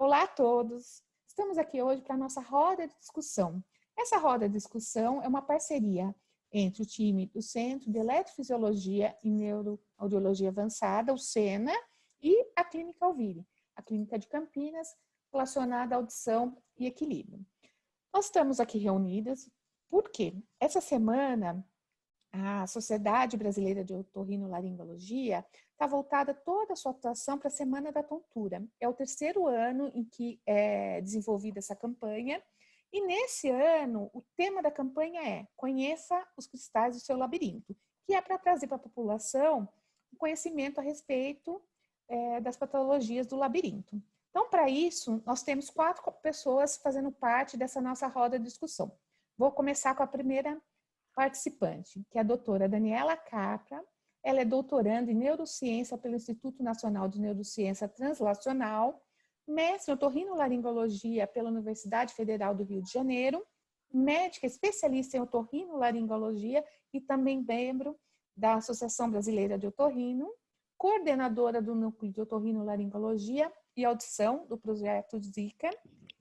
Olá a todos! Estamos aqui hoje para a nossa roda de discussão. Essa roda de discussão é uma parceria entre o time do Centro de Eletrofisiologia e Neuroaudiologia Avançada, o SENA, e a Clínica Alvire, a Clínica de Campinas, relacionada à audição e equilíbrio. Nós estamos aqui reunidas porque essa semana a Sociedade Brasileira de Otorrinolaringologia está voltada toda a sua atuação para a Semana da Tontura. É o terceiro ano em que é desenvolvida essa campanha e nesse ano o tema da campanha é Conheça os cristais do seu labirinto, que é para trazer para a população o conhecimento a respeito das patologias do labirinto. Então, para isso, nós temos 4 pessoas fazendo parte dessa nossa roda de discussão. Vou começar com a primeira participante, que é a doutora Daniela Capra. Ela é doutoranda em neurociência pelo Instituto Nacional de Neurociência Translacional, mestre em otorrinolaringologia pela Universidade Federal do Rio de Janeiro, médica especialista em otorrinolaringologia e também membro da Associação Brasileira de Otorrino, coordenadora do Núcleo de Otorrinolaringologia e Audição do projeto Zika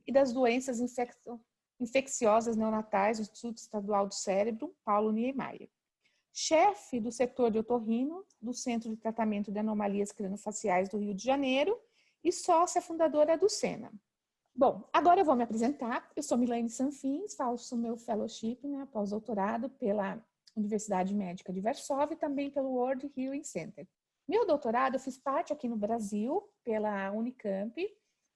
e das doenças infecciosas neonatais do Instituto Estadual do Cérebro, Paulo Niemeyer. Chefe do setor de otorrino do Centro de Tratamento de Anomalias Craniofaciais do Rio de Janeiro e sócia fundadora do SENA. Bom, agora eu vou me apresentar. Eu sou Milene Sanfins, faço meu fellowship, pós-doutorado pela Universidade Médica de Varsóvia e também pelo World Hearing Center. Meu doutorado eu fiz parte aqui no Brasil, pela Unicamp,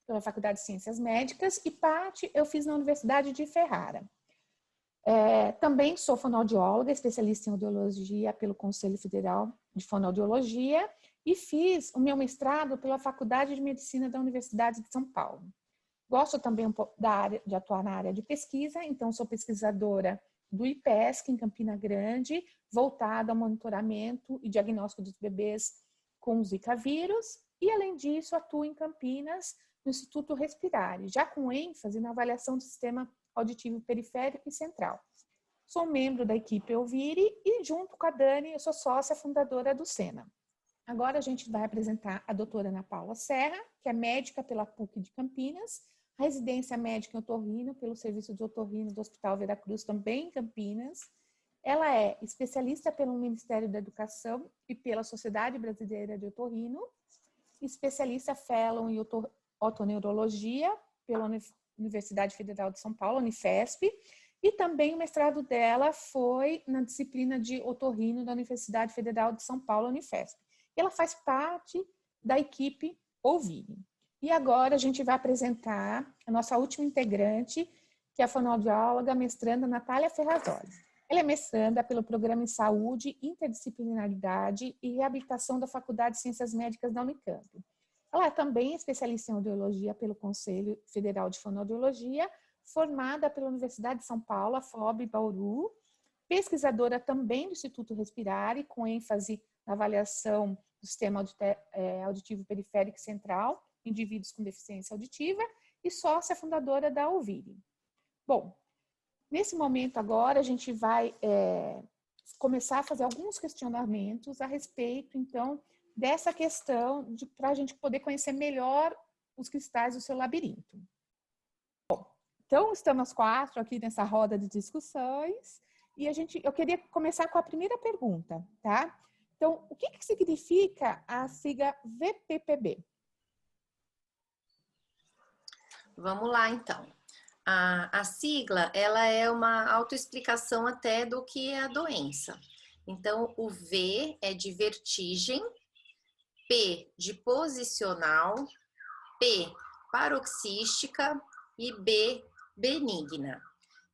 pela Faculdade de Ciências Médicas, e parte eu fiz na Universidade de Ferrara. Também sou fonoaudióloga, especialista em audiologia pelo Conselho Federal de Fonoaudiologia, e fiz o meu mestrado pela Faculdade de Medicina da Universidade de São Paulo. Gosto também um pouco de atuar na área de pesquisa, então sou pesquisadora do IPESC em Campina Grande, voltada ao monitoramento e diagnóstico dos bebês com Zika vírus, e além disso atuo em Campinas, no Instituto Respirare, já com ênfase na avaliação do sistema auditivo periférico e central. Sou membro da equipe Alvire e junto com a Dani, eu sou sócia fundadora do SENA. Agora a gente vai apresentar a doutora Ana Paula Serra, que é médica pela PUC de Campinas, residência médica em otorrino pelo Serviço de Otorrino do Hospital Veracruz, também em Campinas. Ela é especialista pelo Ministério da Educação e pela Sociedade Brasileira de Otorrino, especialista fellow em otoneurologia pela Universidade Federal de São Paulo, Unifesp, e também o mestrado dela foi na disciplina de otorrino da Universidade Federal de São Paulo, Unifesp. E ela faz parte da equipe Alvire. E agora a gente vai apresentar a nossa última integrante, que é a fonoaudióloga mestranda Natália Ferrazoli. Ela é mestranda pelo Programa em Saúde, Interdisciplinaridade e Reabilitação da Faculdade de Ciências Médicas da Unicamp. Ela é também especialista em audiologia pelo Conselho Federal de Fonoaudiologia, formada pela Universidade de São Paulo, a FOB Bauru, pesquisadora também do Instituto Respirare, com ênfase na avaliação do sistema auditivo periférico e central, indivíduos com deficiência auditiva, e sócia fundadora da Alvire. Bom, nesse momento agora a gente vai começar a fazer alguns questionamentos a respeito, então, dessa questão para a gente poder conhecer melhor os cristais do seu labirinto. Bom, então estamos 4 aqui nessa roda de discussões e eu queria começar com a primeira pergunta, tá? Então, o que significa a sigla VPPB? Vamos lá, então. A sigla, ela é uma autoexplicação até do que é a doença. Então, o V é de vertigem, P de posicional, P paroxística e B benigna.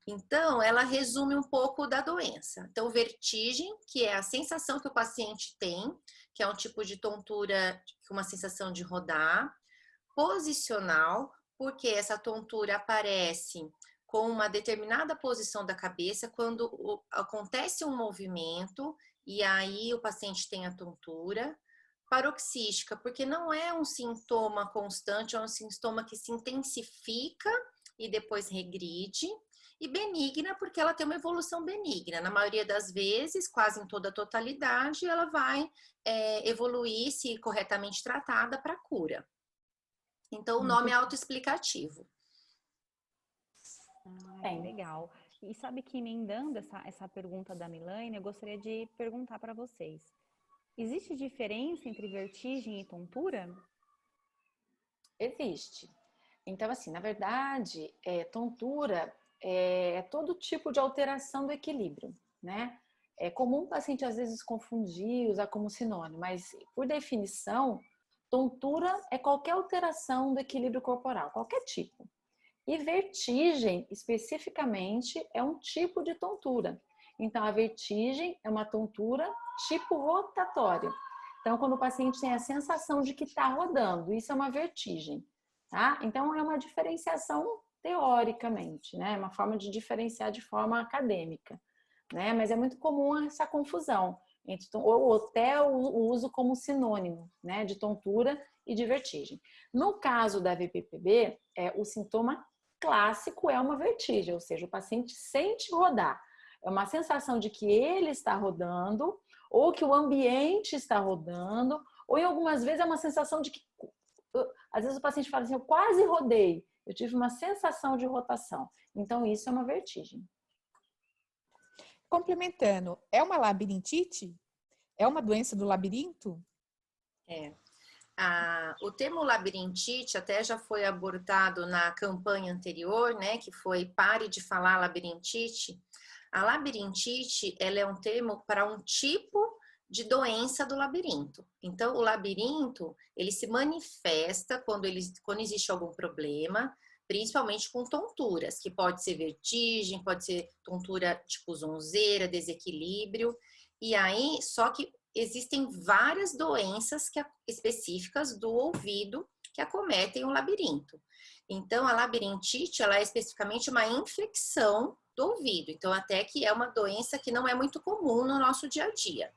Então, ela resume um pouco da doença. Então, vertigem, que é a sensação que o paciente tem, que é um tipo de tontura, uma sensação de rodar. Posicional, porque essa tontura aparece com uma determinada posição da cabeça quando acontece um movimento e aí o paciente tem a tontura. Paroxística, porque não é um sintoma constante, é um sintoma que se intensifica e depois regride. E benigna, porque ela tem uma evolução benigna. Na maioria das vezes, quase em toda a totalidade, ela vai evoluir, se corretamente tratada, para cura. Então, o Muito nome é autoexplicativo. Legal. E sabe que emendando essa pergunta da Milane, eu gostaria de perguntar para vocês. Existe diferença entre vertigem e tontura? Existe. Então, assim, na verdade, tontura é todo tipo de alteração do equilíbrio, né? É comum o paciente às vezes confundir, usar como sinônimo, mas por definição, tontura é qualquer alteração do equilíbrio corporal, qualquer tipo. E vertigem, especificamente, é um tipo de tontura. Então, a vertigem é uma tontura tipo rotatório. Então, quando o paciente tem a sensação de que está rodando, isso é uma vertigem, tá? Então, é uma diferenciação teoricamente, né? É uma forma de diferenciar de forma acadêmica, né? Mas é muito comum essa confusão ou até o uso como sinônimo, né? De tontura e de vertigem. No caso da VPPB, o sintoma clássico é uma vertigem, ou seja, o paciente sente rodar. É uma sensação de que ele está rodando, ou que o ambiente está rodando, ou em algumas vezes é uma sensação de que, às vezes o paciente fala assim, eu quase rodei, eu tive uma sensação de rotação. Então, isso é uma vertigem. Complementando, é uma labirintite? É uma doença do labirinto? O termo labirintite até já foi abordado na campanha anterior, né, que foi Pare de Falar Labirintite. A labirintite, ela é um termo para um tipo de doença do labirinto. Então, o labirinto, ele se manifesta quando existe algum problema, principalmente com tonturas, que pode ser vertigem, pode ser tontura tipo zonzeira, desequilíbrio. E aí, só que existem várias doenças específicas do ouvido que acometem o labirinto. Então, a labirintite, ela é especificamente uma infecção do ouvido. Então, até que é uma doença que não é muito comum no nosso dia a dia.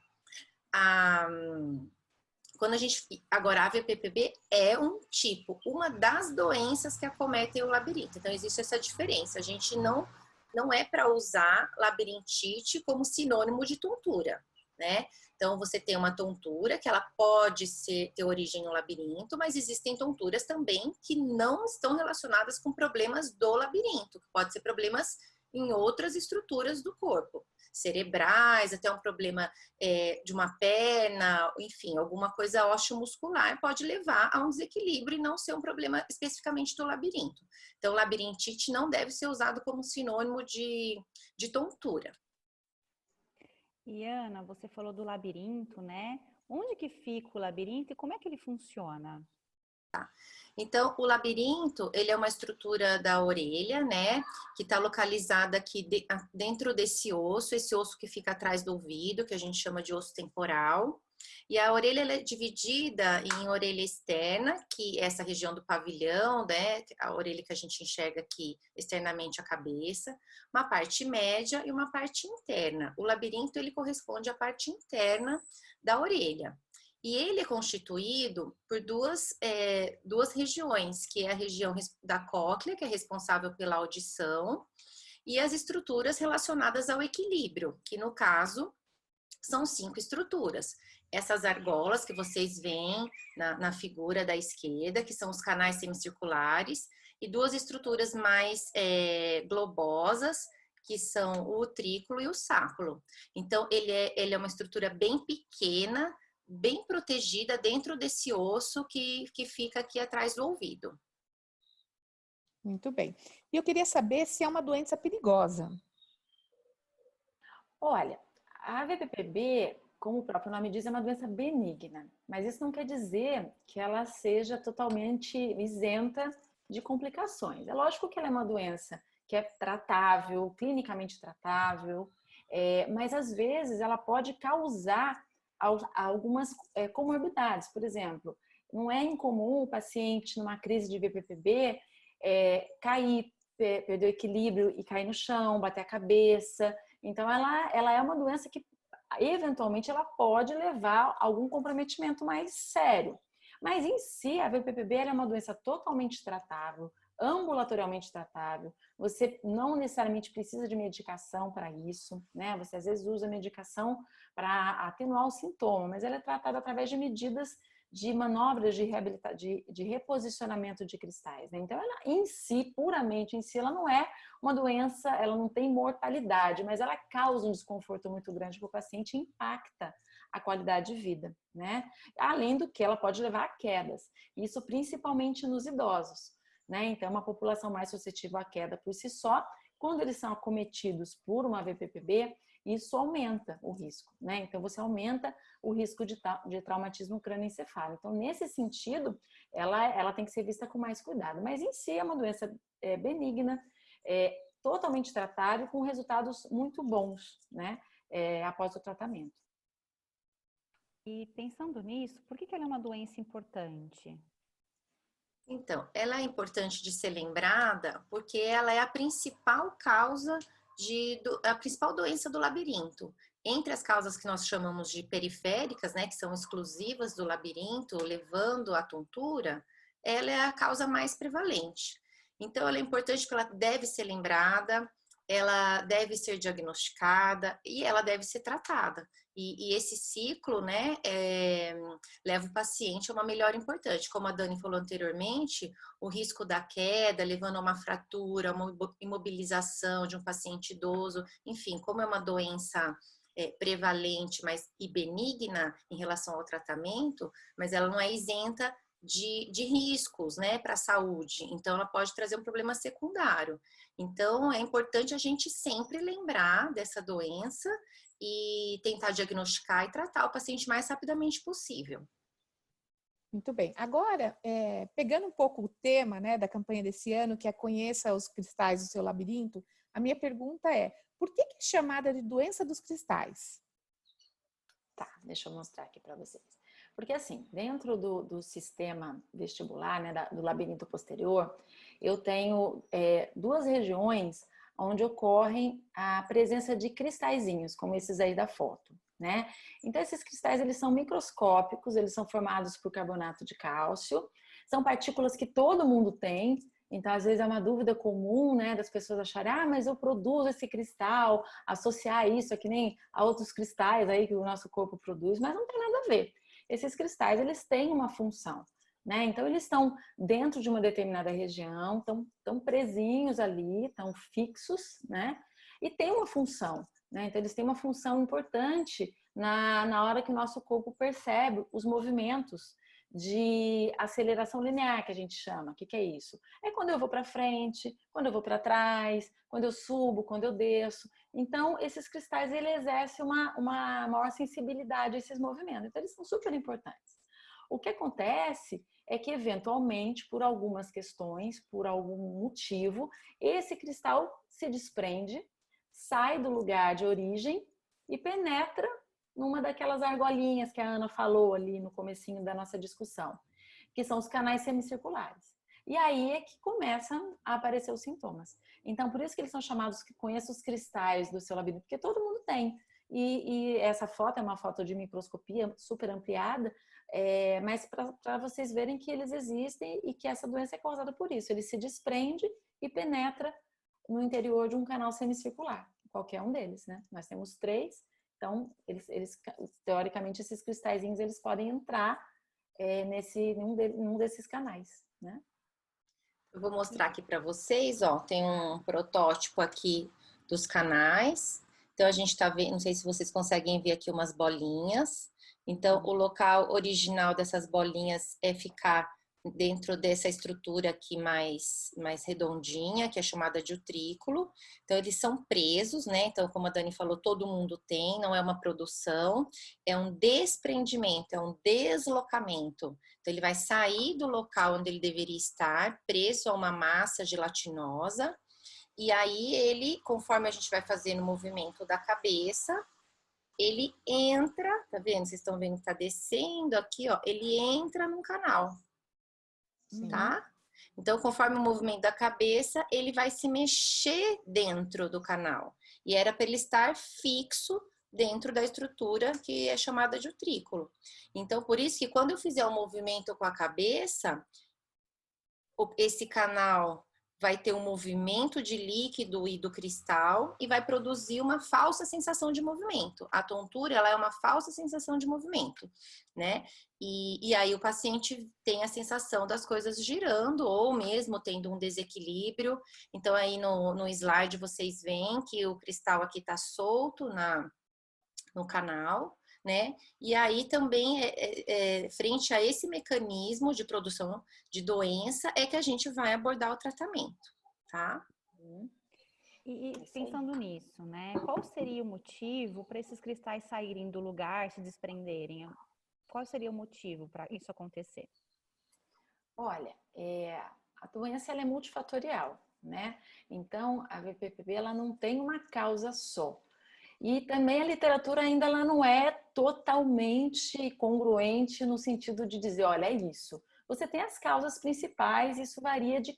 Agora, a VPPB é uma das doenças que acometem o labirinto. Então, existe essa diferença. A gente não é para usar labirintite como sinônimo de tontura, né? Então, você tem uma tontura que ela pode ter origem no labirinto, mas existem tonturas também que não estão relacionadas com problemas do labirinto, que pode ser problemas em outras estruturas do corpo, cerebrais, até um problema de uma perna, enfim, alguma coisa osteomuscular pode levar a um desequilíbrio e não ser um problema especificamente do labirinto. Então, labirintite não deve ser usado como sinônimo de tontura. E Ana, você falou do labirinto, né? Onde que fica o labirinto e como é que ele funciona? Então, o labirinto, ele é uma estrutura da orelha, né? Que está localizada aqui dentro desse osso, esse osso que fica atrás do ouvido, que a gente chama de osso temporal. E a orelha ela é dividida em orelha externa, que é essa região do pavilhão, né? A orelha que a gente enxerga aqui externamente a cabeça, uma parte média e uma parte interna. O labirinto, ele corresponde à parte interna da orelha. E ele é constituído por duas regiões, que é a região da cóclea, que é responsável pela audição, e as estruturas relacionadas ao equilíbrio, que no caso são 5 estruturas. Essas argolas que vocês veem na figura da esquerda, que são os canais semicirculares, e 2 estruturas mais globosas, que são o utrículo e o sáculo. Então, ele é uma estrutura bem pequena, bem protegida dentro desse osso que fica aqui atrás do ouvido. Muito bem. E eu queria saber se é uma doença perigosa. Olha, a VPPB, como o próprio nome diz, é uma doença benigna, mas isso não quer dizer que ela seja totalmente isenta de complicações. É lógico que ela é uma doença que é tratável, clinicamente tratável, mas às vezes ela pode causar algumas comorbidades. Por exemplo, não é incomum o paciente numa crise de VPPB cair, perder o equilíbrio e cair no chão, bater a cabeça. Então, ela é uma doença que, eventualmente, ela pode levar a algum comprometimento mais sério. Mas, em si, a VPPB é uma doença totalmente tratável, ambulatorialmente tratável. Você não necessariamente precisa de medicação para isso, né? Você, às vezes, usa medicação para atenuar o sintoma, mas ela é tratada através de medidas de manobras de reposicionamento de cristais, né? Então, ela em si, puramente em si, ela não é uma doença, ela não tem mortalidade, mas ela causa um desconforto muito grande para o paciente e impacta a qualidade de vida, né? Além do que ela pode levar a quedas, isso principalmente nos idosos, né? Então, é uma população mais suscetível à queda por si só. Quando eles são acometidos por uma VPPB, isso aumenta o risco, né? Então, você aumenta o risco de traumatismo crânioencefálico. Então, nesse sentido, ela tem que ser vista com mais cuidado. Mas, em si, é uma doença benigna, totalmente tratável, com resultados muito bons, né? Após o tratamento. E pensando nisso, por que ela é uma doença importante? Então, ela é importante de ser lembrada porque ela é a principal causa a principal doença do labirinto. Entre as causas que nós chamamos de periféricas, né, que são exclusivas do labirinto, levando à tontura, ela é a causa mais prevalente. Então, ela é importante porque ela deve ser lembrada, ela deve ser diagnosticada e ela deve ser tratada. E esse ciclo, né, leva o paciente a uma melhora importante. Como a Dani falou anteriormente, o risco da queda, levando a uma fratura, uma imobilização de um paciente idoso, enfim, como é uma doença prevalente, mas e benigna em relação ao tratamento, mas ela não é isenta de riscos, né, para a saúde. Então, ela pode trazer um problema secundário. Então, é importante a gente sempre lembrar dessa doença e tentar diagnosticar e tratar o paciente mais rapidamente possível. Muito bem. Agora, pegando um pouco o tema, né, da campanha desse ano, que é Conheça os Cristais do Seu Labirinto, a minha pergunta é, por que é chamada de doença dos cristais? Tá, deixa eu mostrar aqui para vocês. Porque assim, dentro do sistema vestibular, né, do labirinto posterior, eu tenho duas regiões onde ocorrem a presença de cristalzinhos, como esses aí da foto, né? Então, esses cristais, eles são microscópicos, eles são formados por carbonato de cálcio, são partículas que todo mundo tem, então, às vezes é uma dúvida comum, né, das pessoas acharem, mas eu produzo esse cristal, associar isso a que nem a outros cristais aí que o nosso corpo produz, mas não tem nada a ver. Esses cristais, eles têm uma função, né? Então, eles estão dentro de uma determinada região, estão presinhos ali, estão fixos, né? E tem uma função, né? Então, eles têm uma função importante na hora que o nosso corpo percebe os movimentos de aceleração linear, que a gente chama. O que é isso? É quando eu vou para frente, quando eu vou para trás, quando eu subo, quando eu desço. Então, esses cristais, ele exerce uma maior sensibilidade a esses movimentos. Então, eles são super importantes. O que acontece é que, eventualmente, por algumas questões, por algum motivo, esse cristal se desprende, sai do lugar de origem e penetra numa daquelas argolinhas que a Ana falou ali no comecinho da nossa discussão, que são os canais semicirculares. E aí é que começam a aparecer os sintomas. Então, por isso que eles são chamados que conheça os cristais do seu labirinto, porque todo mundo tem. E essa foto é uma foto de microscopia super ampliada, mas para vocês verem que eles existem e que essa doença é causada por isso. Ele se desprende e penetra no interior de um canal semicircular, qualquer um deles, né? Nós temos 3. Então, teoricamente, esses cristalzinhos, eles podem entrar num desses canais, né? Eu vou mostrar aqui para vocês, ó, tem um protótipo aqui dos canais. Então, a gente tá vendo, não sei se vocês conseguem ver aqui umas bolinhas. Então, o local original dessas bolinhas é ficar dentro dessa estrutura aqui mais redondinha, que é chamada de utrículo. Então, eles são presos, né? Então, como a Dani falou, todo mundo tem, não é uma produção, é um desprendimento, é um deslocamento. Então, ele vai sair do local onde ele deveria estar, preso a uma massa gelatinosa, e aí ele, conforme a gente vai fazendo o movimento da cabeça, ele entra, tá vendo? Vocês estão vendo que tá descendo aqui, ó, ele entra num canal. Tá? Então, conforme o movimento da cabeça, ele vai se mexer dentro do canal. E era para ele estar fixo dentro da estrutura que é chamada de utrículo. Então, por isso que quando eu fizer o movimento com a cabeça, esse canal vai ter um movimento de líquido e do cristal e vai produzir uma falsa sensação de movimento. A tontura, ela é uma falsa sensação de movimento, né? E aí o paciente tem a sensação das coisas girando ou mesmo tendo um desequilíbrio. Então aí no slide vocês veem que o cristal aqui tá solto no canal, né? E aí também, frente a esse mecanismo de produção de doença, é que a gente vai abordar o tratamento, tá? E pensando nisso, né? Qual seria o motivo para esses cristais saírem do lugar, se desprenderem? Qual seria o motivo para isso acontecer? Olha, a doença ela é multifatorial, né? Então, a VPPB ela não tem uma causa só. E também a literatura ainda ela não é totalmente congruente no sentido de dizer, olha, é isso. Você tem as causas principais, isso varia de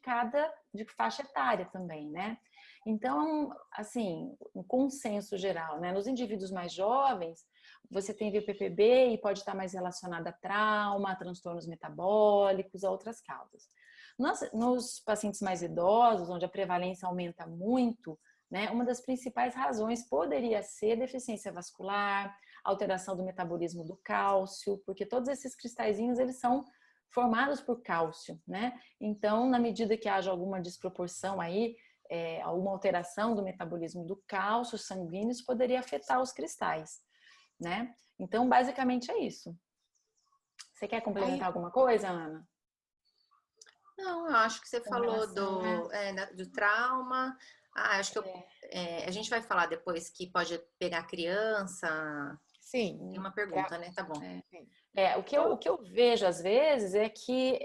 faixa etária também, né? Então, assim, um consenso geral, né? Nos indivíduos mais jovens, você tem VPPB e pode estar mais relacionada a trauma, a transtornos metabólicos, a outras causas. Nos pacientes mais idosos, onde a prevalência aumenta muito, né, uma das principais razões poderia ser deficiência vascular, alteração do metabolismo do cálcio, porque todos esses cristalzinhos eles são formados por cálcio, né? Então, na medida que haja alguma desproporção aí, alguma alteração do metabolismo do cálcio sanguíneo, isso poderia afetar os cristais, né? Então, basicamente é isso. Você quer complementar alguma coisa, Ana? Não, eu acho que você falou do trauma. Acho que a gente vai falar depois que pode pegar criança. Sim. Tem uma pergunta, né? Tá bom. O que eu vejo às vezes é que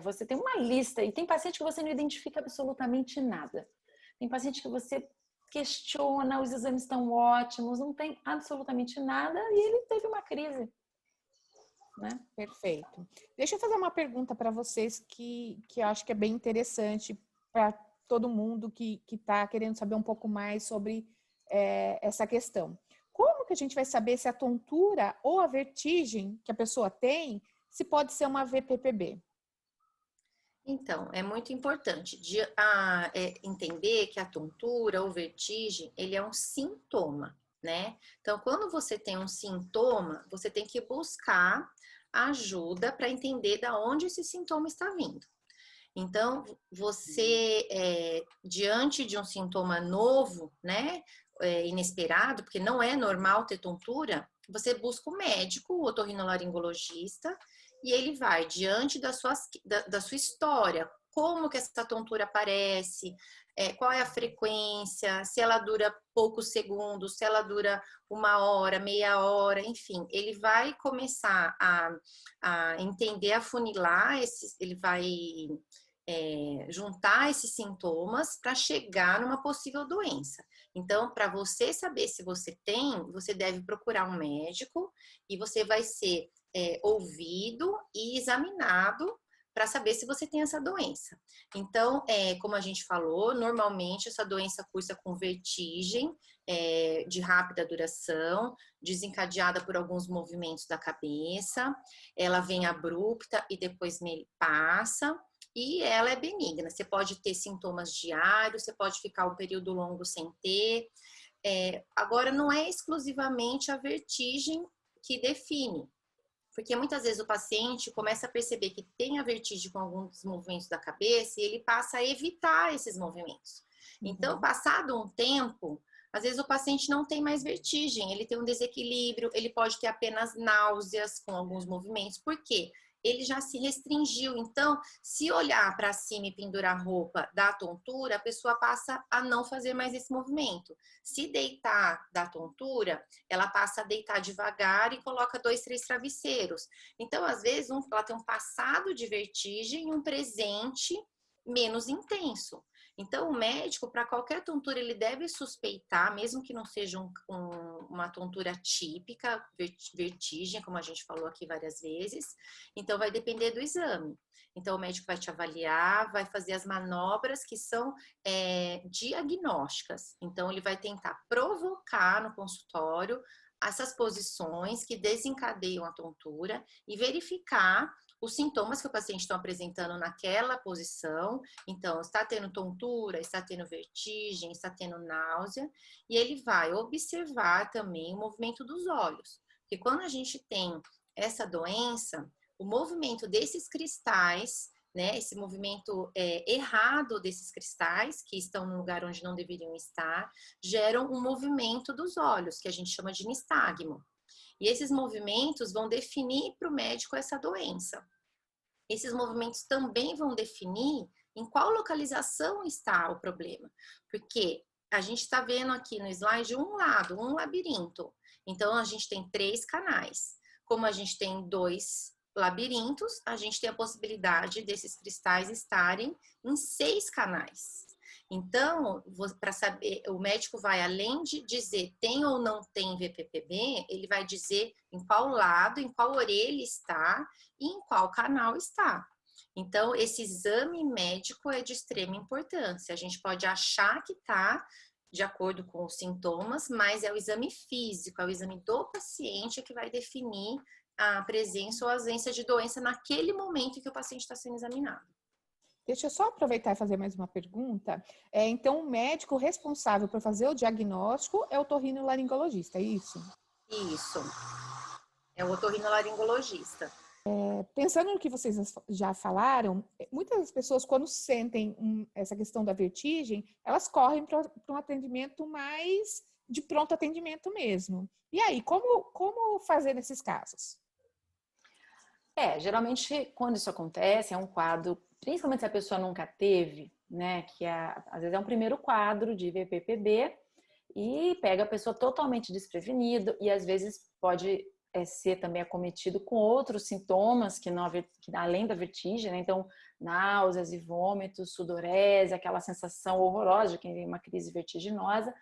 você tem uma lista e tem paciente que você não identifica absolutamente nada. Tem paciente que você questiona, os exames estão ótimos, não tem absolutamente nada e ele teve uma crise. Né? Perfeito. Deixa eu fazer uma pergunta para vocês que eu acho que é bem interessante para todo mundo que está querendo saber um pouco mais sobre essa questão. Como que a gente vai saber se a tontura ou a vertigem que a pessoa tem, se pode ser uma VPPB? Então, é muito importante entender que a tontura ou vertigem, ele é um sintoma, né? Então, quando você tem um sintoma, você tem que buscar ajuda para entender de onde esse sintoma está vindo. Então, você, diante de um sintoma novo, né, inesperado, porque não é normal ter tontura, você busca o médico, o otorrinolaringologista, e ele vai, diante da sua história, como que essa tontura aparece, qual é a frequência, se ela dura poucos segundos, se ela dura 1 hora, meia hora, enfim. Ele vai começar a entender, afunilar, ele vai juntar esses sintomas para chegar numa possível doença. Então, para você saber se você tem, você deve procurar um médico e você vai ser ouvido e examinado para saber se você tem essa doença. Então, como a gente falou, normalmente essa doença cursa com vertigem de rápida duração, desencadeada por alguns movimentos da cabeça, ela vem abrupta e depois passa, e ela é benigna. Você pode ter sintomas diários, você pode ficar um período longo sem ter. Agora, não é exclusivamente a vertigem que define, porque muitas vezes o paciente começa a perceber que tem a vertigem com alguns movimentos da cabeça e ele passa a evitar esses movimentos. Então, passado um tempo, às vezes o paciente não tem mais vertigem, ele tem um desequilíbrio, ele pode ter apenas náuseas com alguns movimentos. Por quê? Ele já se restringiu. Então, se olhar para cima e pendurar roupa da tontura, a pessoa passa a não fazer mais esse movimento. Se deitar da tontura, ela passa a deitar devagar e coloca 2, 3 travesseiros. Então, às vezes, ela tem um passado de vertigem e um presente menos intenso. Então, o médico, para qualquer tontura, ele deve suspeitar, mesmo que não seja uma tontura típica, vertigem, como a gente falou aqui várias vezes. Então, vai depender do exame. Então, o médico vai te avaliar, vai fazer as manobras que são diagnósticas. Então, ele vai tentar provocar no consultório essas posições que desencadeiam a tontura e verificar os sintomas que o paciente está apresentando naquela posição. Então, está tendo tontura, está tendo vertigem, está tendo náusea, e ele vai observar também o movimento dos olhos. Porque quando a gente tem essa doença, o movimento desses cristais, né, esse movimento errado desses cristais, que estão no lugar onde não deveriam estar, geram um movimento dos olhos, que a gente chama de nistagmo. E esses movimentos vão definir para o médico essa doença. Esses movimentos também vão definir em qual localização está o problema. Porque a gente está vendo aqui no slide um lado, um labirinto. Então, a gente tem 3 canais. Como a gente tem 2 labirintos, a gente tem a possibilidade desses cristais estarem em 6 canais. Então, para saber, o médico vai, além de dizer tem ou não tem VPPB, ele vai dizer em qual lado, em qual orelha está e em qual canal está. Então, esse exame médico é de extrema importância. A gente pode achar que está de acordo com os sintomas, mas é o exame físico, é o exame do paciente que vai definir a presença ou ausência de doença naquele momento em que o paciente está sendo examinado. Deixa eu só aproveitar e fazer mais uma pergunta. Então, o médico responsável por fazer o diagnóstico é o otorrinolaringologista, é isso? Isso. É o otorrinolaringologista. Pensando no que vocês já falaram, muitas pessoas, quando sentem essa questão da vertigem, elas correm para um atendimento mais de pronto atendimento mesmo. E aí, como fazer nesses casos? Geralmente, quando isso acontece, é um quadro, principalmente se a pessoa nunca teve, né, que às vezes é um primeiro quadro de VPPB e pega a pessoa totalmente desprevenida e às vezes pode ser também acometido com outros sintomas que além da vertigem, né? Então, náuseas e vômitos, sudorese, aquela sensação horrorosa de quem tem uma crise vertiginosa,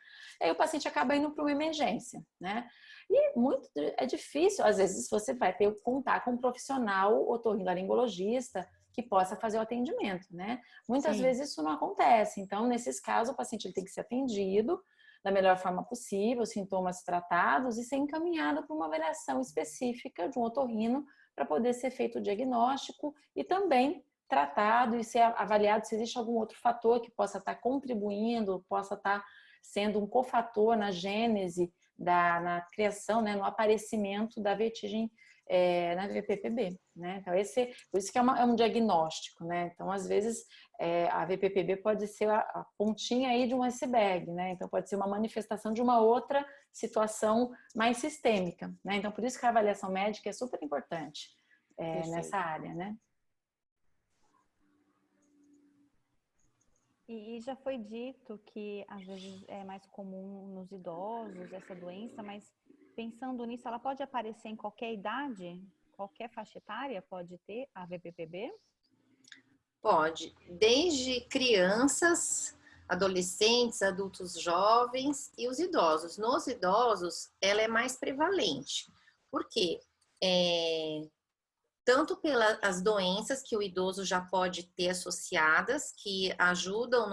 aí o paciente acaba indo para uma emergência, né? E é difícil, às vezes, você vai ter que contar com um profissional otorrinolaringologista que possa fazer o atendimento, né? Muitas Sim. vezes isso não acontece, então, nesses casos, o paciente ele tem que ser atendido da melhor forma possível, sintomas tratados e ser encaminhado para uma avaliação específica de um otorrino para poder ser feito o diagnóstico e também tratado e ser avaliado se existe algum outro fator que possa estar contribuindo, possa estar sendo um cofator na gênese, na criação, né, no aparecimento da vertigem na VPPB, né? Então, por isso que é um diagnóstico, né? Então, às vezes, a VPPB pode ser a pontinha aí de um iceberg, né? Então, pode ser uma manifestação de uma outra situação mais sistêmica, né? Então, por isso que a avaliação médica é super importante nessa área, né? E já foi dito que às vezes é mais comum nos idosos essa doença, mas pensando nisso, ela pode aparecer em qualquer idade? Qualquer faixa etária pode ter a VPPB? Pode, desde crianças, adolescentes, adultos jovens e os idosos. Nos idosos, ela é mais prevalente. Por quê? Tanto pelas doenças que o idoso já pode ter associadas, que ajudam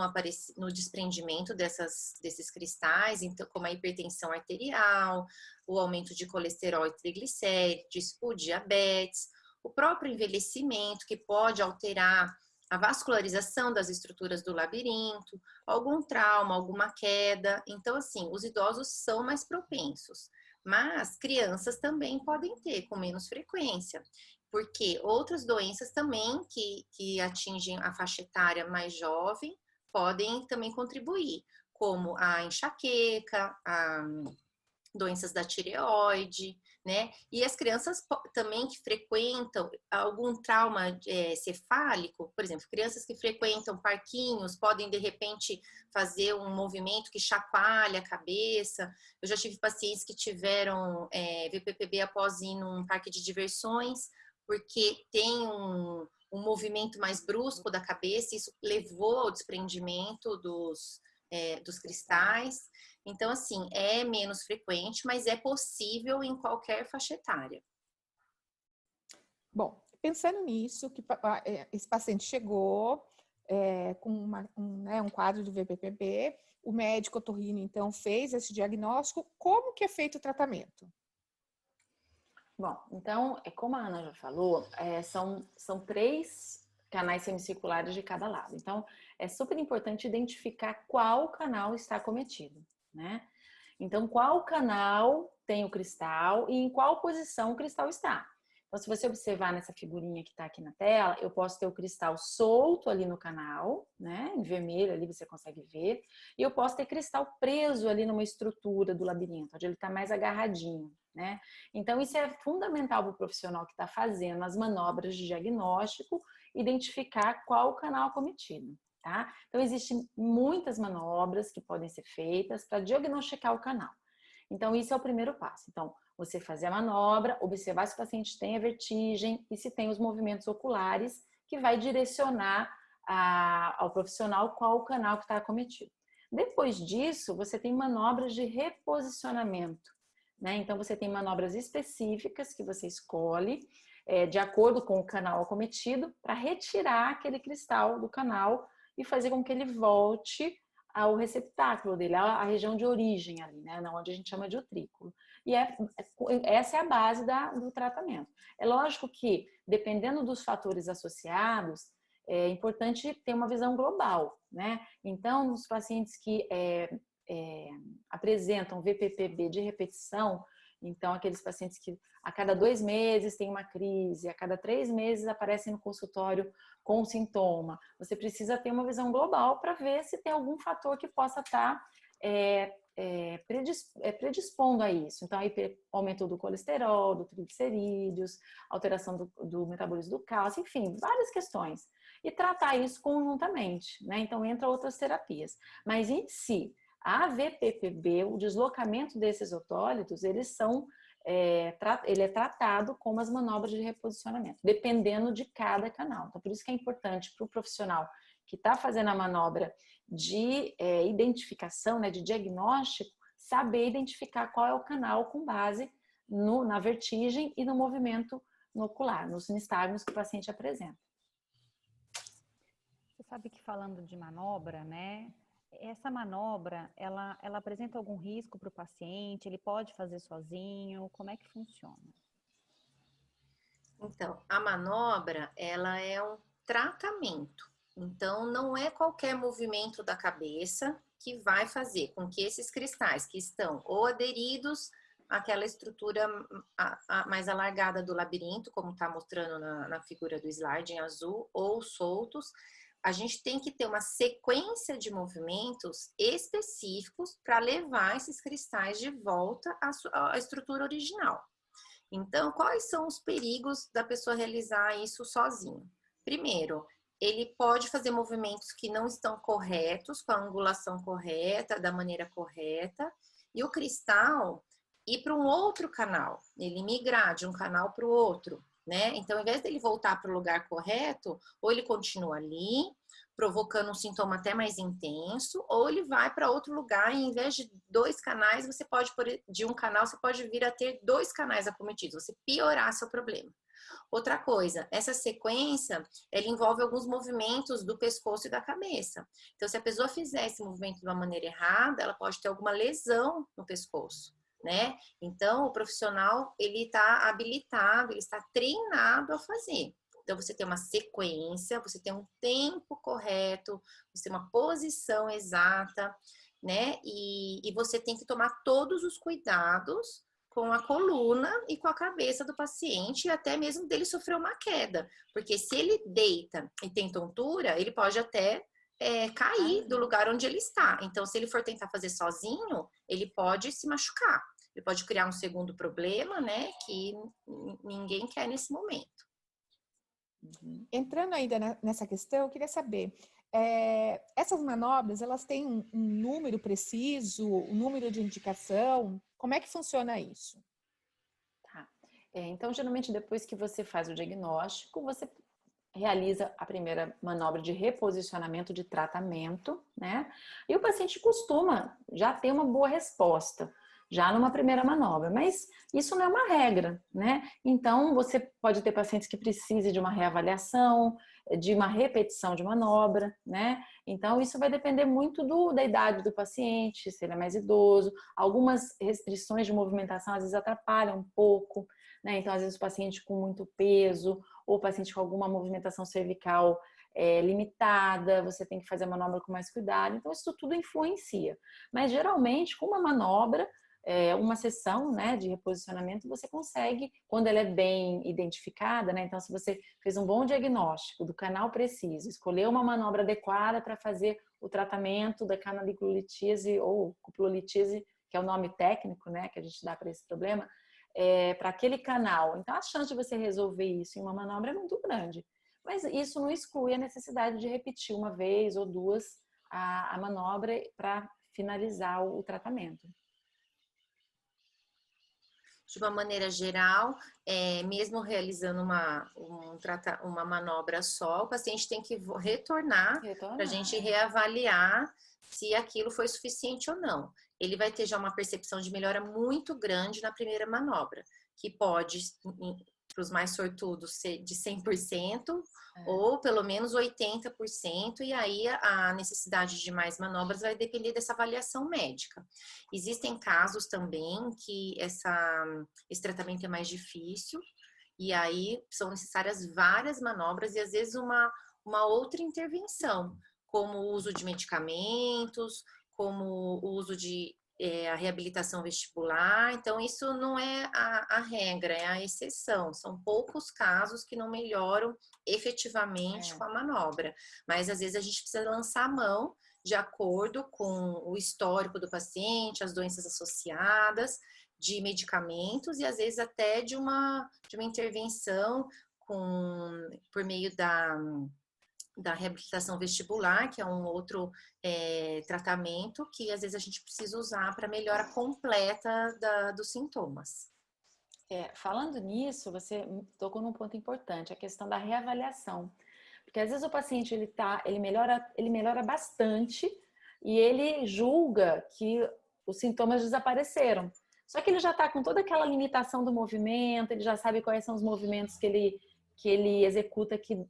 no desprendimento desses cristais, então, como a hipertensão arterial, o aumento de colesterol e triglicérides, o diabetes, o próprio envelhecimento, que pode alterar a vascularização das estruturas do labirinto, algum trauma, alguma queda. Então, assim, os idosos são mais propensos, mas crianças também podem ter, com menos frequência. Porque outras doenças também que atingem a faixa etária mais jovem podem também contribuir, como a enxaqueca, doenças da tireoide, né? E as crianças também que frequentam algum trauma cefálico, por exemplo, crianças que frequentam parquinhos podem de repente fazer um movimento que chacoalha a cabeça. Eu já tive pacientes que tiveram VPPB após ir num parque de diversões, porque tem um movimento mais brusco da cabeça, isso levou ao desprendimento dos cristais. Então, assim, é menos frequente, mas é possível em qualquer faixa etária. Bom, pensando nisso, que esse paciente chegou com um quadro de VPPB, o médico otorrino, então, fez esse diagnóstico, como que é feito o tratamento? Bom, então, como a Ana já falou, são 3 canais semicirculares de cada lado. Então, é super importante identificar qual canal está acometido, né? Então, qual canal tem o cristal e em qual posição o cristal está. Então, se você observar nessa figurinha que está aqui na tela, eu posso ter o cristal solto ali no canal, né? Em vermelho ali você consegue ver. E eu posso ter cristal preso ali numa estrutura do labirinto, onde ele está mais agarradinho, né? Então, isso é fundamental para o profissional que está fazendo as manobras de diagnóstico, identificar qual o canal acometido, tá? Então, existem muitas manobras que podem ser feitas para diagnosticar o canal. Então, isso é o primeiro passo. Então, você fazer a manobra, observar se o paciente tem a vertigem e se tem os movimentos oculares, que vai direcionar ao profissional qual o canal que está acometido. Depois disso, você tem manobras de reposicionamento, né? Então, você tem manobras específicas que você escolhe de acordo com o canal acometido para retirar aquele cristal do canal e fazer com que ele volte ao receptáculo dele, a região de origem ali, né? Onde a gente chama de utrículo. E essa é a base do tratamento. É lógico que, dependendo dos fatores associados, é importante ter uma visão global, né? Então, nos pacientes que apresentam VPPB de repetição, então aqueles pacientes que a cada 2 meses tem uma crise, a cada 3 meses aparecem no consultório com sintoma, você precisa ter uma visão global para ver se tem algum fator que possa estar predispondo a isso. Então, aí, aumento do colesterol, do triglicerídeos, alteração do metabolismo do cálcio, enfim, várias questões. E tratar isso conjuntamente, né? Então, entra outras terapias. Mas, em si, a VPPB, o deslocamento desses otólitos, ele é tratado como as manobras de reposicionamento, dependendo de cada canal. Então, por isso que é importante para o profissional que está fazendo a manobra de identificação, né, de diagnóstico, saber identificar qual é o canal com base na vertigem e no movimento no ocular, nos nistagmos que o paciente apresenta. Você sabe que falando de manobra, né? Essa manobra, ela apresenta algum risco para o paciente? Ele pode fazer sozinho? Como é que funciona? Então, a manobra, ela é um tratamento. Então, não é qualquer movimento da cabeça que vai fazer com que esses cristais que estão ou aderidos àquela estrutura mais alargada do labirinto, como está mostrando na figura do slide em azul, ou soltos, a gente tem que ter uma sequência de movimentos específicos para levar esses cristais de volta à estrutura original. Então, quais são os perigos da pessoa realizar isso sozinho? Primeiro, ele pode fazer movimentos que não estão corretos, com a angulação correta, da maneira correta, e o cristal ir para um outro canal, ele migrar de um canal para o outro, né? Então, ao invés dele voltar para o lugar correto, ou ele continua ali, provocando um sintoma até mais intenso, ou ele vai para outro lugar e em vez de 2 canais, você pode, de um canal, você pode vir a ter 2 canais acometidos, você piorar seu problema. Outra coisa, essa sequência, ela envolve alguns movimentos do pescoço e da cabeça. Então, se a pessoa fizer esse movimento de uma maneira errada, ela pode ter alguma lesão no pescoço, né? Então, o profissional, ele está habilitado, ele está treinado a fazer. Então, você tem uma sequência, você tem um tempo correto, você tem uma posição exata, né? E você tem que tomar todos os cuidados com a coluna e com a cabeça do paciente, e até mesmo dele sofrer uma queda. Porque se ele deita e tem tontura, ele pode até cair do lugar onde ele está. Então, se ele for tentar fazer sozinho, ele pode se machucar. Ele pode criar um segundo problema, né? Que ninguém quer nesse momento. Entrando ainda nessa questão, eu queria saber, essas manobras, elas têm um número preciso, um número de indicação? Como é que funciona isso? Tá. Então, geralmente, depois que você faz o diagnóstico, você realiza a primeira manobra de reposicionamento de tratamento, né? E o paciente costuma já ter uma boa resposta, já numa primeira manobra, mas isso não é uma regra, né? Então, você pode ter pacientes que precisem de uma reavaliação, de uma repetição de manobra, né? Então, isso vai depender muito da idade do paciente, se ele é mais idoso. Algumas restrições de movimentação às vezes atrapalham um pouco, né? Então, às vezes, o paciente com muito peso ou o paciente com alguma movimentação cervical limitada, você tem que fazer a manobra com mais cuidado. Então, isso tudo influencia. Mas, geralmente, com uma manobra, uma sessão, né, de reposicionamento, você consegue, quando ela é bem identificada, né? Então, se você fez um bom diagnóstico do canal preciso, escolheu uma manobra adequada para fazer o tratamento da canaliculolitise ou cupulolitise, que é o nome técnico, né, que a gente dá para esse problema, para aquele canal. Então, a chance de você resolver isso em uma manobra é muito grande. Mas isso não exclui a necessidade de repetir uma vez ou duas a manobra para finalizar o tratamento. De uma maneira geral, mesmo realizando uma manobra só, o paciente tem que retornar para a gente reavaliar se aquilo foi suficiente ou não. Ele vai ter já uma percepção de melhora muito grande na primeira manobra, que pode, para os mais sortudos, ser de 100%, ou pelo menos 80%, e aí a necessidade de mais manobras vai depender dessa avaliação médica. Existem casos também que esse tratamento é mais difícil, e aí são necessárias várias manobras e às vezes uma outra intervenção, como o uso de medicamentos, como o uso de a reabilitação vestibular. Então, isso não é a regra, é a exceção. São poucos casos que não melhoram efetivamente com a manobra. Mas, às vezes, a gente precisa lançar a mão de acordo com o histórico do paciente, as doenças associadas, de medicamentos e, às vezes, até de uma intervenção por meio da reabilitação vestibular, que é um outro tratamento que às vezes a gente precisa usar para melhora completa dos sintomas. Falando nisso, você tocou num ponto importante, a questão da reavaliação. Porque às vezes o paciente ele melhora bastante e ele julga que os sintomas desapareceram. Só que ele já está com toda aquela limitação do movimento, ele já sabe quais são os movimentos que ele executa que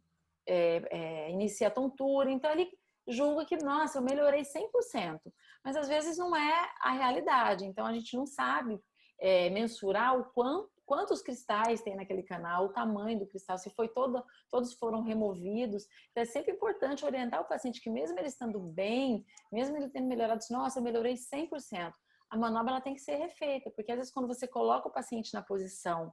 inicia a tontura, então ele julga que, nossa, eu melhorei 100%, mas às vezes não é a realidade, então a gente não sabe mensurar quantos cristais tem naquele canal, o tamanho do cristal, se todos foram removidos. Então é sempre importante orientar o paciente que mesmo ele estando bem, mesmo ele tendo melhorado, nossa, eu melhorei 100%, a manobra ela tem que ser refeita, porque às vezes quando você coloca o paciente na posição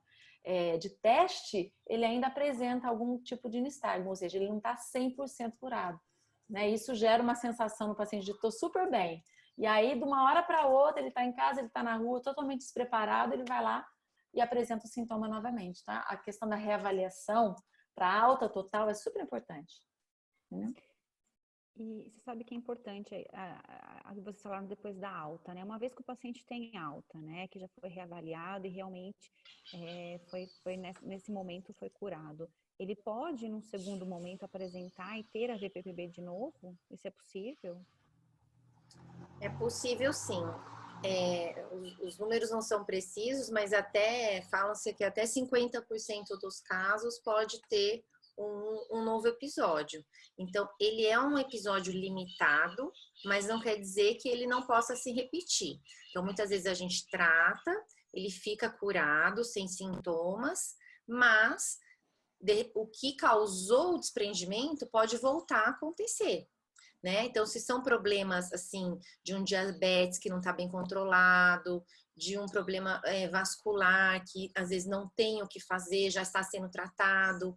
de teste, ele ainda apresenta algum tipo de nistagmo, ou seja, ele não está 100% curado. Né? Isso gera uma sensação no paciente de estou super bem. E aí, de uma hora para outra, ele está em casa, ele está na rua, totalmente despreparado, ele vai lá e apresenta o sintoma novamente. Tá? A questão da reavaliação para alta total é super importante. Entendeu? E você sabe que é importante, vocês falaram depois da alta, né? Uma vez que o paciente tem alta, né? Que já foi reavaliado e realmente nesse momento foi curado. Ele pode, num segundo momento, apresentar e ter a VPPB de novo? Isso é possível? É possível, sim. Os números não são precisos, mas falam-se que até 50% dos casos pode ter um novo episódio. Então, ele é um episódio limitado, mas não quer dizer que ele não possa se repetir. Então, muitas vezes a gente trata, ele fica curado, sem sintomas, mas o que causou o desprendimento pode voltar a acontecer. Né? Então, se são problemas assim de um diabetes que não está bem controlado, de um problema vascular que às vezes não tem o que fazer, já está sendo tratado.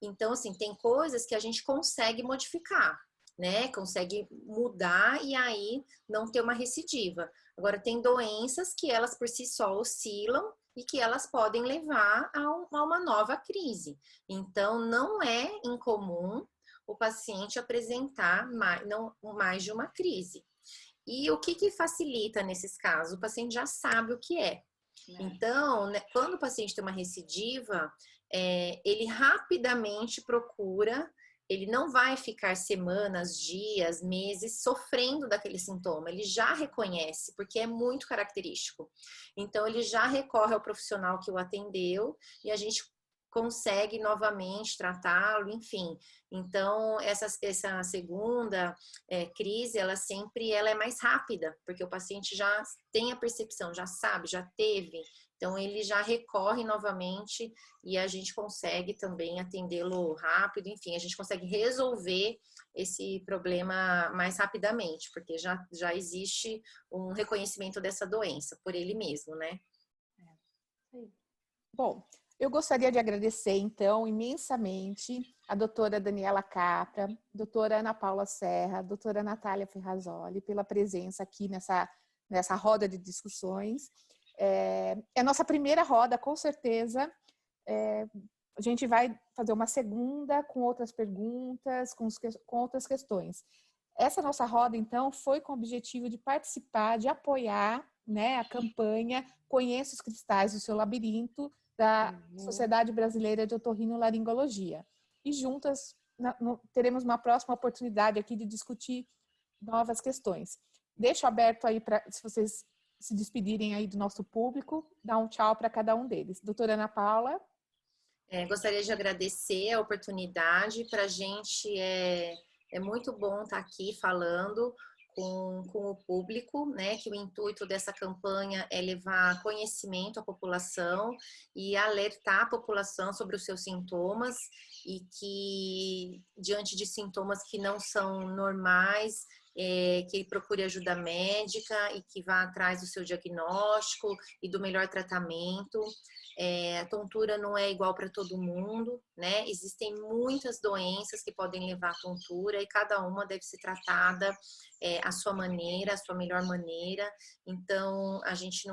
Então, assim, tem coisas que a gente consegue modificar, né? Consegue mudar e aí não ter uma recidiva. Agora, tem doenças que elas por si só oscilam e que elas podem levar a uma nova crise. Então, não é incomum o paciente apresentar mais de uma crise. E o que facilita nesses casos? O paciente já sabe o que é. Então, né, quando o paciente tem uma recidiva, ele rapidamente procura, ele não vai ficar semanas, dias, meses sofrendo daquele sintoma, ele já reconhece, porque é muito característico. Então, ele já recorre ao profissional que o atendeu e a gente consegue novamente tratá-lo, enfim. Então, essa segunda crise, ela é mais rápida, porque o paciente já tem a percepção, já sabe, já teve. Então, ele já recorre novamente e a gente consegue também atendê-lo rápido, enfim, a gente consegue resolver esse problema mais rapidamente, porque já existe um reconhecimento dessa doença por ele mesmo, né? Bom, eu gostaria de agradecer, então, imensamente a doutora Daniela Capra, doutora Ana Paula Serra, doutora Natália Ferrazoli, pela presença aqui nessa roda de discussões. É a nossa primeira roda, com certeza. A gente vai fazer uma segunda com outras perguntas, com outras questões. Essa nossa roda, então, foi com o objetivo de participar, de apoiar, né, a campanha Conheça os Cristais do Seu Labirinto, da Sociedade Brasileira de Otorrinolaringologia. E juntas teremos uma próxima oportunidade aqui de discutir novas questões. Deixo aberto aí para, se vocês se despedirem aí do nosso público, dar um tchau para cada um deles. Doutora Ana Paula. Gostaria de agradecer a oportunidade. Para a gente é muito bom estar aqui falando com o público, né? Que o intuito dessa campanha é levar conhecimento à população e alertar a população sobre os seus sintomas e que, diante de sintomas que não são normais, que ele procure ajuda médica e que vá atrás do seu diagnóstico e do melhor tratamento. A tontura não é igual para todo mundo, né? Existem muitas doenças que podem levar à tontura e cada uma deve ser tratada à sua maneira, à sua melhor maneira. Então, a gente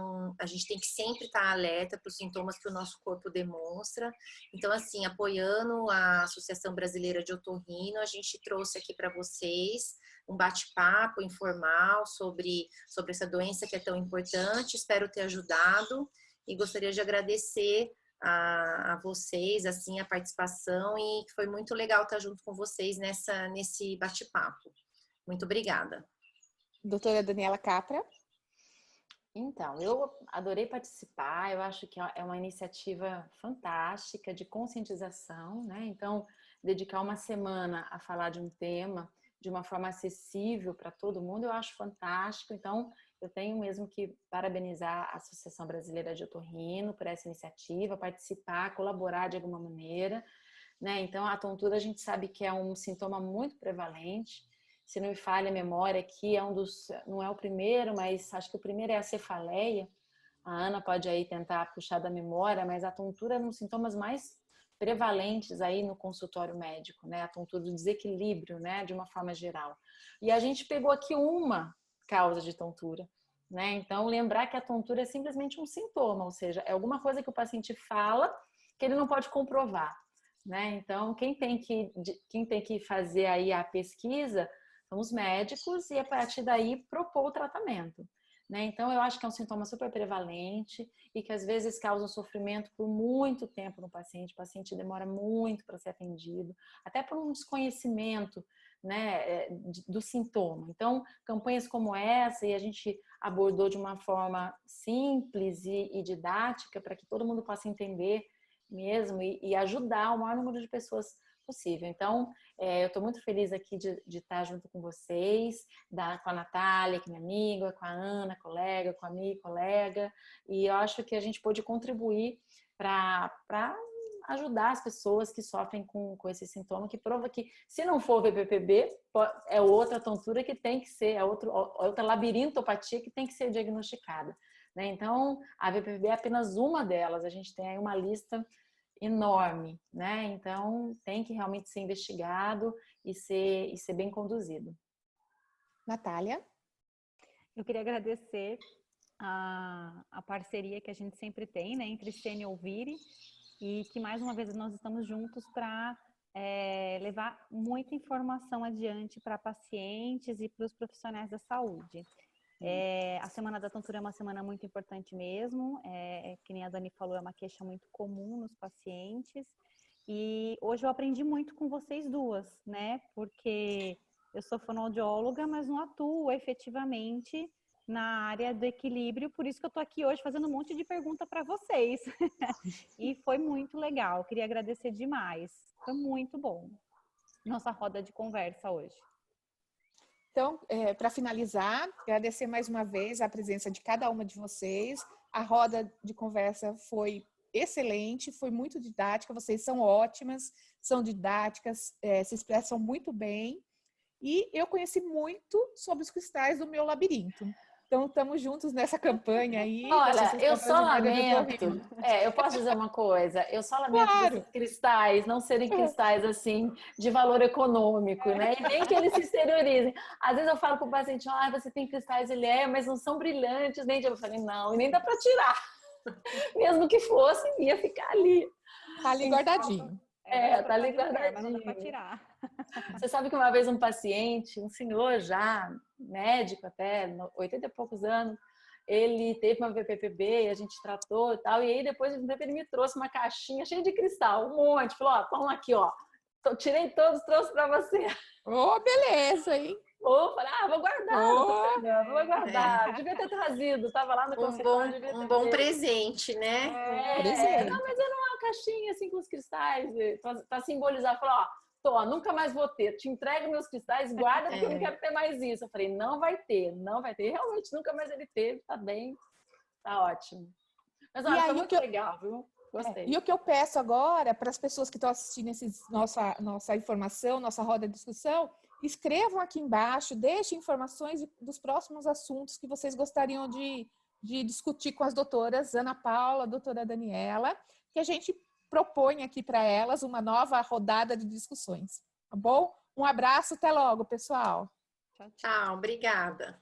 tem que sempre estar alerta para os sintomas que o nosso corpo demonstra. Então, assim, apoiando a Associação Brasileira de Otorrino, a gente trouxe aqui para vocês um bate-papo informal sobre essa doença que é tão importante. Espero ter ajudado. E gostaria de agradecer a vocês, assim, a participação e foi muito legal estar junto com vocês nesse bate-papo. Muito obrigada. Doutora Daniela Capra. Então, eu adorei participar, eu acho que é uma iniciativa fantástica de conscientização, né? Então, dedicar uma semana a falar de um tema de uma forma acessível para todo mundo, eu acho fantástico. Então, eu tenho mesmo que parabenizar a Associação Brasileira de Otorrino por essa iniciativa, participar, colaborar de alguma maneira, né? Então, a tontura a gente sabe que é um sintoma muito prevalente. Se não me falha a memória aqui, não é o primeiro, mas acho que o primeiro é a cefaleia. A Ana pode aí tentar puxar da memória, mas a tontura é um dos sintomas mais prevalentes aí no consultório médico, né? A tontura do desequilíbrio, né? De uma forma geral. E a gente pegou aqui uma causa de tontura, né? Então, lembrar que a tontura é simplesmente um sintoma, ou seja, é alguma coisa que o paciente fala que ele não pode comprovar, né? Então, quem tem que fazer aí a pesquisa são os médicos e a partir daí propor o tratamento, né? Então, eu acho que é um sintoma super prevalente e que às vezes causa sofrimento por muito tempo no paciente. O paciente demora muito para ser atendido, até por um desconhecimento, né, do sintoma. Então, campanhas como essa, e a gente abordou de uma forma simples e didática para que todo mundo possa entender mesmo e ajudar o maior número de pessoas possível. Então, eu estou muito feliz aqui de estar junto com vocês, com a Natália, que é minha amiga, com a Ana, colega, com a Mi, colega, e eu acho que a gente pode contribuir para ajudar as pessoas que sofrem com esse sintoma, que prova que, se não for VPPB, é outra tontura que tem que ser, é outra labirintopatia que tem que ser diagnosticada, né? Então, a VPPB é apenas uma delas, a gente tem aí uma lista enorme, né? Então, tem que realmente ser investigado e ser bem conduzido. Natália? Eu queria agradecer a parceria que a gente sempre tem, né, entre Sene e Ouvire, e que mais uma vez nós estamos juntos para levar muita informação adiante para pacientes e para os profissionais da saúde. A Semana da Tontura é uma semana muito importante mesmo, que nem a Dani falou, é uma queixa muito comum nos pacientes, e hoje eu aprendi muito com vocês duas, né, porque eu sou fonoaudióloga, mas não atuo efetivamente na área do equilíbrio, por isso que eu tô aqui hoje fazendo um monte de pergunta para vocês. E foi muito legal, queria agradecer demais. Foi muito bom. Nossa roda de conversa hoje. Então, para finalizar, agradecer mais uma vez a presença de cada uma de vocês. A roda de conversa foi excelente, foi muito didática, vocês são ótimas, são didáticas, se expressam muito bem. E eu conheci muito sobre os cristais do meu labirinto. Então, estamos juntos nessa campanha aí. Olha, eu só lamento. Eu posso dizer uma coisa? Eu só lamento desses cristais não serem cristais assim de valor econômico, né? E nem que eles se exteriorizem. Às vezes eu falo para o paciente: você tem cristais, mas não são brilhantes, nem. Eu falei: não, e nem dá para tirar. Mesmo que fosse, ia ficar ali. Tá ali guardadinho. Tá ali guardadinho. Mas não dá para tirar. Você sabe que uma vez um paciente, um senhor já, médico até, 80 e poucos anos, ele teve uma VPPB e a gente tratou e tal, e aí depois ele me trouxe uma caixinha cheia de cristal, um monte, falou, toma aqui, tirei todos, trouxe pra você. Beleza, hein? Falei, vou guardar, vou guardar. Devia ter trazido, tava lá no consultório. Um bom presente, né? Presente. Não, mas era uma caixinha assim com os cristais, pra simbolizar, falou, nunca mais vou ter, te entrego meus cristais, guarda porque eu não quero ter mais isso. Eu falei, não vai ter. E realmente nunca mais ele teve, tá bem, tá ótimo. Mas olha, foi muito legal, viu? Gostei. E o que eu peço agora para as pessoas que estão assistindo nossa informação, nossa roda de discussão, escrevam aqui embaixo, deixem informações dos próximos assuntos que vocês gostariam de discutir com as doutoras Ana Paula, a doutora Daniela, que a gente propõe aqui para elas uma nova rodada de discussões, tá bom? Um abraço, até logo, pessoal. Tchau, obrigada.